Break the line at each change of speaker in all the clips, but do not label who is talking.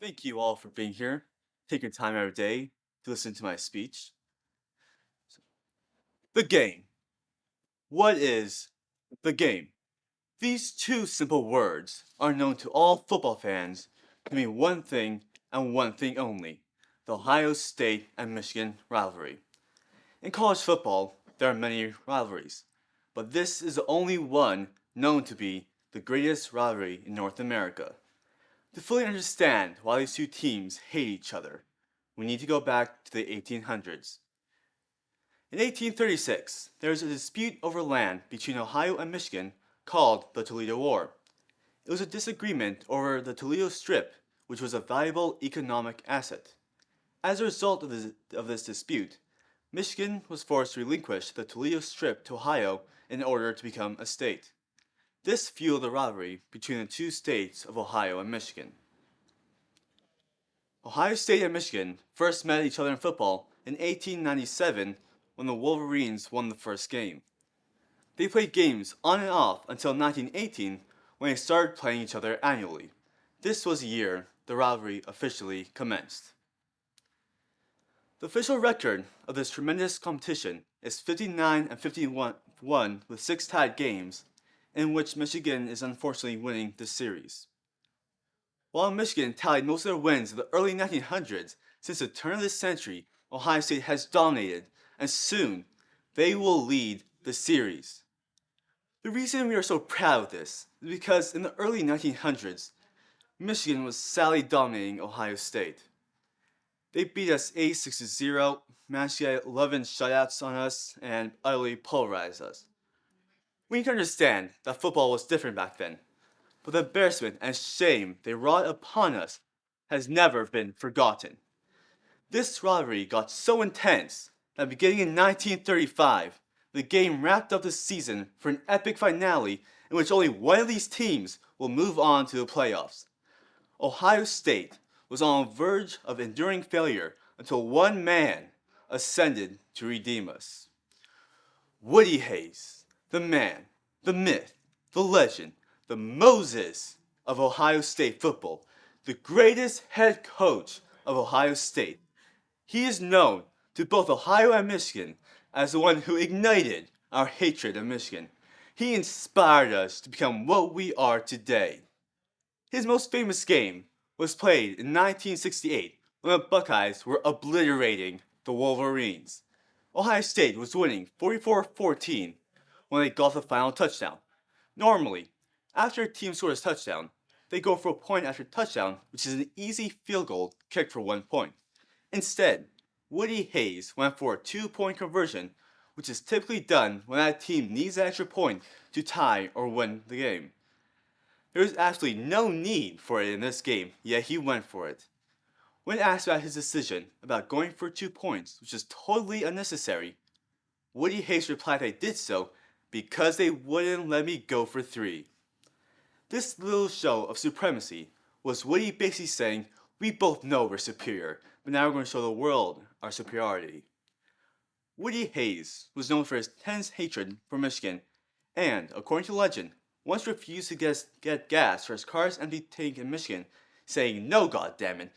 Thank you all for being here, taking time out of your day to listen to my speech. The game. What is the game? These two simple words are known to all football fans to mean one thing and one thing only: the Ohio State and Michigan rivalry. In college football, there are many rivalries, but this is the only one known to be the greatest rivalry in North America. To fully understand why these two teams hate each other, we need to go back to the 1800s. In 1836, there was a dispute over land between Ohio and Michigan called the Toledo War. It was a disagreement over the Toledo Strip, which was a valuable economic asset. As a result of this dispute, Michigan was forced to relinquish the Toledo Strip to Ohio in order to become a state. This fueled the rivalry between the two states of Ohio and Michigan. Ohio State and Michigan first met each other in football in 1897 when the Wolverines won the first game. They played games on and off until 1918 when they started playing each other annually. This was the year the rivalry officially commenced. The official record of this tremendous competition is 59 and 51 with 6 tied games, in which Michigan is unfortunately winning this series. While Michigan tallied most of their wins in the early 1900s, since the turn of this century, Ohio State has dominated, and soon they will lead the series. The reason we are so proud of this is because in the early 1900s, Michigan was sadly dominating Ohio State. They beat us 86-0, managed to get 11 shutouts on us, and utterly pulverized us. We need to understand that football was different back then, but the embarrassment and shame they wrought upon us has never been forgotten. This rivalry got so intense that beginning in 1935, the game wrapped up the season for an epic finale in which only one of these teams will move on to the playoffs. Ohio State was on the verge of enduring failure until one man ascended to redeem us. Woody Hayes, the man, the myth, the legend, the Moses of Ohio State football, the greatest head coach of Ohio State. He is known to both Ohio and Michigan as the one who ignited our hatred of Michigan. He inspired us to become what we are today. His most famous game was played in 1968 when the Buckeyes were obliterating the Wolverines. Ohio State was winning 44-14 when they got the final touchdown. Normally, after a team scores a touchdown, they go for a point after touchdown, which is an easy field goal kicked for 1 point. Instead, Woody Hayes went for a 2-point conversion, which is typically done when that team needs an extra point to tie or win the game. There was absolutely no need for it in this game, yet he went for it. When asked about his decision about going for 2 points, which is totally unnecessary, Woody Hayes replied that he did so because they wouldn't let me go for 3. This little show of supremacy was Woody basically saying, we both know we're superior, but now we're going to show the world our superiority. Woody Hayes was known for his intense hatred for Michigan, and, according to legend, once refused to get gas for his car's empty tank in Michigan, saying, no, goddammit,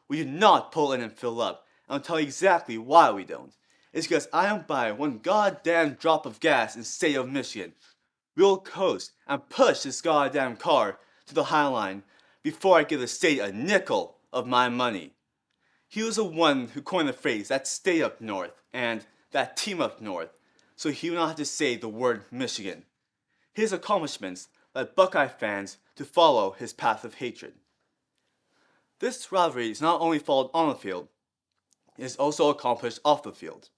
we do not pull in and fill up, and I'll tell you exactly why we don't. It's because I don't buy one goddamn drop of gas in the state of Michigan. We'll coast and push this goddamn car to the High Line before I give the state a nickel of my money. He was the one who coined the phrase, that state up north, and that team up north, so he would not have to say the word Michigan. His accomplishments led Buckeye fans to follow his path of hatred. This rivalry is not only followed on the field, it is also accomplished off the field.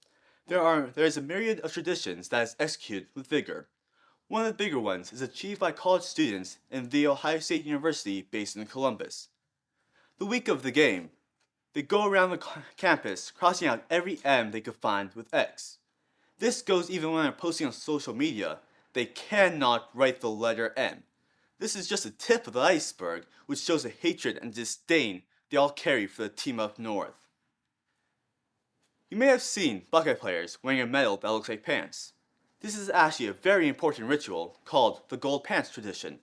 There is a myriad of traditions that is executed with vigor. One of the bigger ones is achieved by college students in The Ohio State University based in Columbus. The week of the game, they go around the campus crossing out every M they could find with X. This goes even when they're posting on social media. They cannot write the letter M. This is just the tip of the iceberg, which shows the hatred and disdain they all carry for the team up north. You may have seen Buckeye players wearing a medal that looks like pants. This is actually a very important ritual called the gold pants tradition.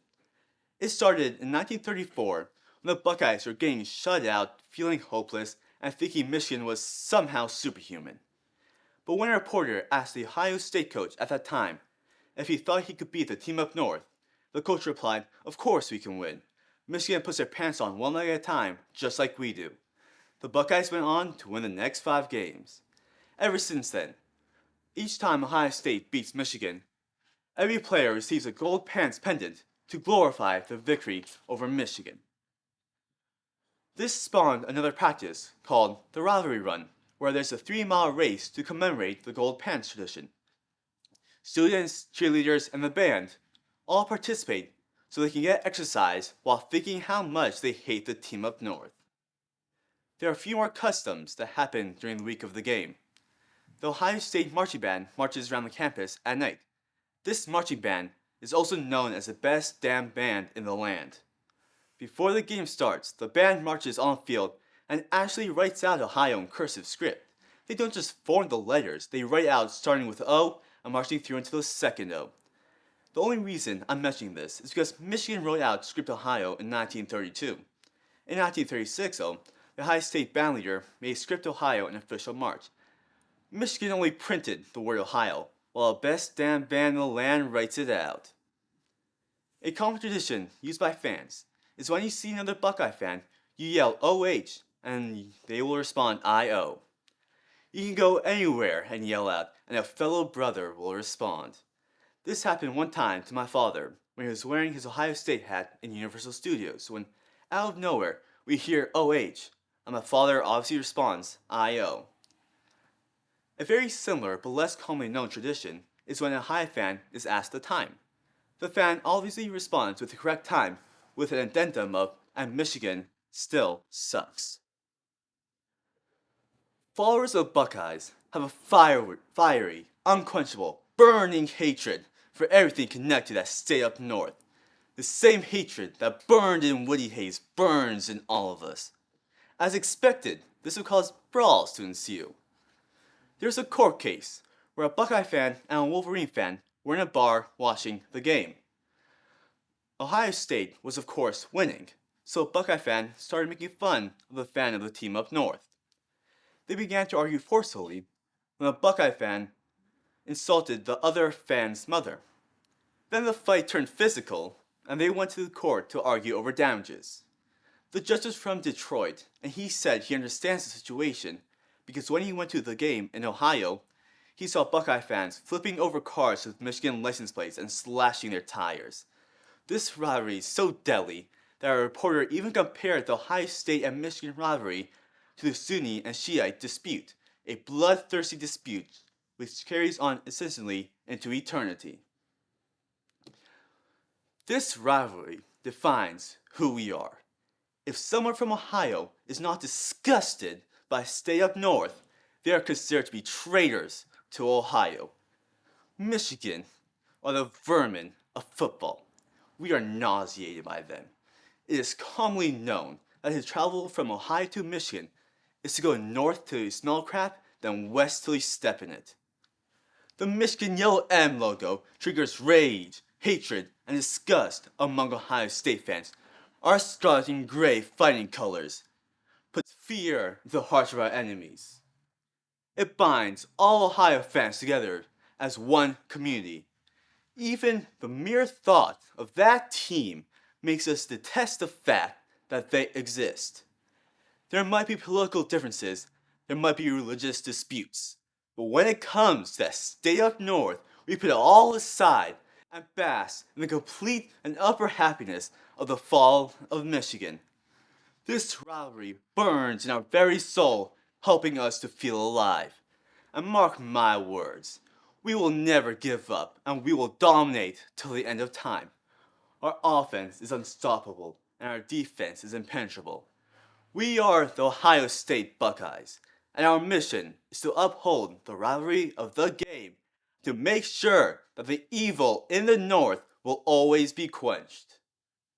It started in 1934 when the Buckeyes were getting shut out, feeling hopeless, and thinking Michigan was somehow superhuman. But when a reporter asked the Ohio State coach at that time if he thought he could beat the team up north, the coach replied, "Of course we can win. Michigan puts their pants on one leg at a time, just like we do." The Buckeyes went on to win the next 5 games. Ever since then, each time Ohio State beats Michigan, every player receives a gold pants pendant to glorify the victory over Michigan. This spawned another practice called the Rivalry Run, where there's a 3-mile race to commemorate the gold pants tradition. Students, cheerleaders, and the band all participate so they can get exercise while thinking how much they hate the team up north. There are a few more customs that happen during the week of the game. The Ohio State Marching Band marches around the campus at night. This marching band is also known as the best damn band in the land. Before the game starts, the band marches on the field and actually writes out Ohio in cursive script. They don't just form the letters, they write out starting with O and marching through until the second O. The only reason I'm mentioning this is because Michigan wrote out Script Ohio in 1932. In 1936, though, the Ohio State band leader made Script Ohio an official march. Michigan only printed the word Ohio, while the best damn band in the land writes it out. A common tradition used by fans is when you see another Buckeye fan, you yell OH and they will respond IO. You can go anywhere and yell out, and a fellow brother will respond. This happened one time to my father when he was wearing his Ohio State hat in Universal Studios when, out of nowhere, we hear OH, and my father obviously responds IO. A very similar but less commonly known tradition is when a Ohio fan is asked the time. The fan obviously responds with the correct time with an addendum of, "and Michigan still sucks." Followers of Buckeyes have a fiery, unquenchable, burning hatred for everything connected that stay up north. The same hatred that burned in Woody Hayes burns in all of us. As expected, this would cause brawls to ensue. There's a court case where a Buckeye fan and a Wolverine fan were in a bar watching the game. Ohio State was of course winning, so a Buckeye fan started making fun of the fan of the team up north. They began to argue forcefully when a Buckeye fan insulted the other fan's mother. Then the fight turned physical, and they went to the court to argue over damages. The judge was from Detroit, and he said he understands the situation because when he went to the game in Ohio, he saw Buckeye fans flipping over cars with Michigan license plates and slashing their tires. This rivalry is so deadly that a reporter even compared the Ohio State and Michigan rivalry to the Sunni and Shiite dispute, a bloodthirsty dispute which carries on incessantly into eternity. This rivalry defines who we are. If someone from Ohio is not disgusted by stay up north, they are considered to be traitors to Ohio. Michigan are the vermin of football. We are nauseated by them. It is commonly known that to travel from Ohio to Michigan is to go north till you smell crap, then west till you step in it. The Michigan yellow M logo triggers rage, hatred, and disgust among Ohio State fans. Our scarlet and gray fighting colors puts fear into the hearts of our enemies. It binds all Ohio fans together as one community. Even the mere thought of that team makes us detest the fact that they exist. There might be political differences, there might be religious disputes, but when it comes to that stay up north, we put it all aside and bask in the complete and utter happiness of the fall of Michigan. This rivalry burns in our very soul, helping us to feel alive. And mark my words, we will never give up and we will dominate till the end of time. Our offense is unstoppable and our defense is impenetrable. We are the Ohio State Buckeyes, and our mission is to uphold the rivalry of the game to make sure that the evil in the North will always be quenched.